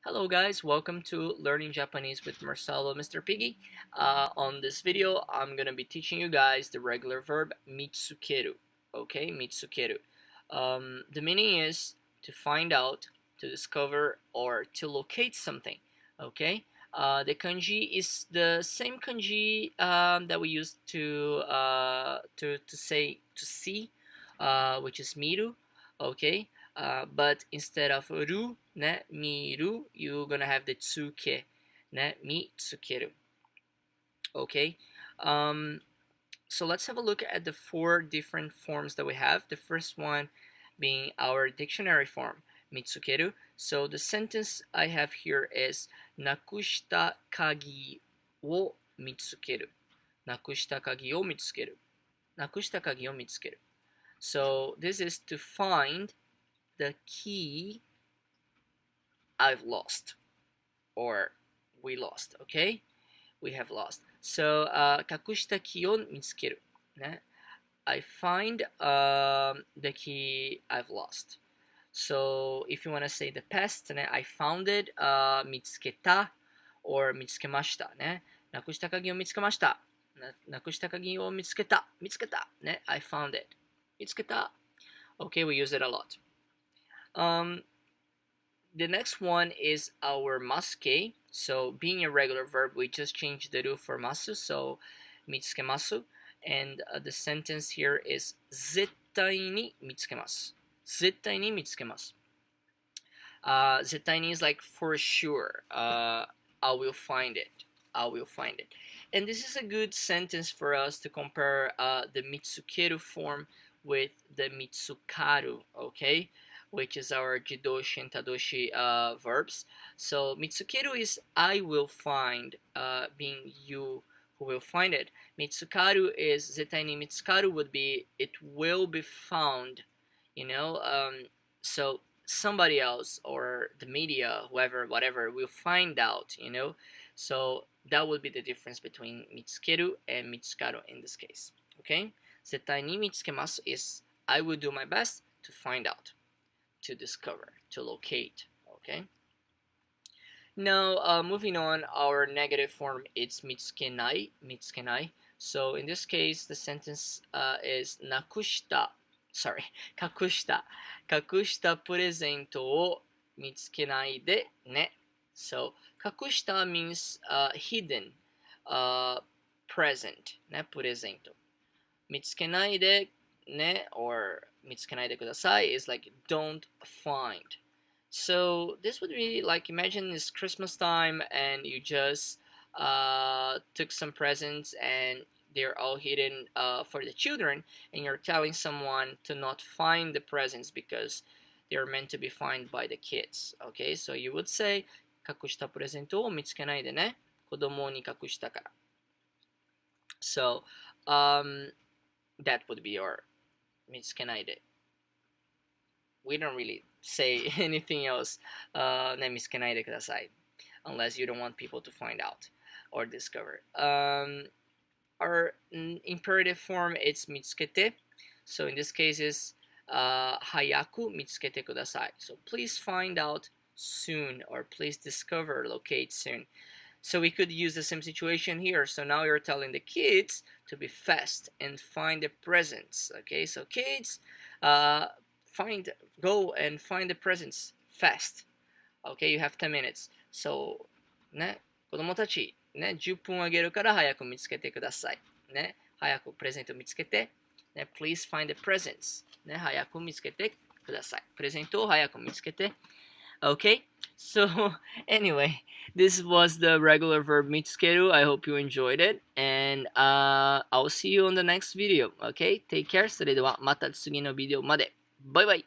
Hello guys, welcome to Learning Japanese with Marcelo, Mr. Piggy. On this video, I'm gonna be teaching you guys the regular verb mitsukeru. Okay, mitsukeru. The meaning is to find out, to discover, or to locate something. Okay. The kanji is the same kanji that we use to say to see, which is miru. Okay. But instead of ru, ne, miru, you're gonna have the tsuke, ne, mitsukeru. Okay, so let's have a look at the four different forms that we have. The first one being our dictionary form, mitsukeru. So the sentence I have here is nakushita kagi wo mitsukeru. Nakushita kagi wo mitsukeru. Nakushita kagi wo mitsukeru. So this is to find the key I've lost, or we lost. Okay, we have lost. So kakushita keyを見つける ね I find the key I've lost. So if you want to say the past ね I found it 見つけた or 見つけましたねなくした鍵を見つけましたなくした鍵を見つけたね I found it 見つけた Okay, we use it a lot. The next one is our masuke. So being a regular verb, we just changed the ru for masu, so mitsukemasu. And the sentence here is zettai ni mitsukemasu. Zettai ni mitsukemasu. Zettai ni is like for sure. I will find it. I will find it. And this is a good sentence for us to compare the mitsukeru form with the mitsukaru, okay? Which is our jidoshi and tadoshi verbs. So mitsukeru is I will find, being you who will find it. Mitsukaru is zetai ni mitsukaru would be it will be found, you know. So somebody else or the media, whoever, whatever, will find out, you know. So that would be the difference between mitsukeru and mitsukaru in this case. Okay, zetai ni mitsukemasu is I will do my best to find out, to discover, to locate. Okay. Now, moving on, our negative form it's mitsukenai. Mitsukenai. So in this case, the sentence is nakushita. Sorry, kakushita. Kakushita presento wo mitsukenai de ne. So kakushita means hidden present. Ne presento. Mitsukenai de ne or mitsukenai de kudasai is like don't find. So this would be like, imagine it's Christmas time and you just took some presents and they're all hidden for the children, and you're telling someone to not find the presents because they're meant to be found by the kids. Okay, so you would say 隠したプレゼントを見つけないでね。子供に隠したから。So that would be your 見つけないで。We don't really say anything else. ね、見つけないでください。Unless you don't want people to find out or discover. Our imperative form is 見つけて. So in this case is 早く見つけてください. So please find out soon, or please discover, locate soon. So we could use the same situation here. So now you're telling the kids to be fast and find the presents. Okay, so kids, go and find the presents fast. Okay, you have 10 minutes. So, ね、子供たち、ね、10分あげるから早く見つけてください。ね、早くプレゼント見つけて、ね、please find the presents. ね、早く見つけてください。プレゼントを早く見つけて。Okay, so anyway, this was the regular verb mitsukeru. I hope you enjoyed it, and I'll see you on the next video. Okay, take care. それではまた次のビデオまで。バイバイ。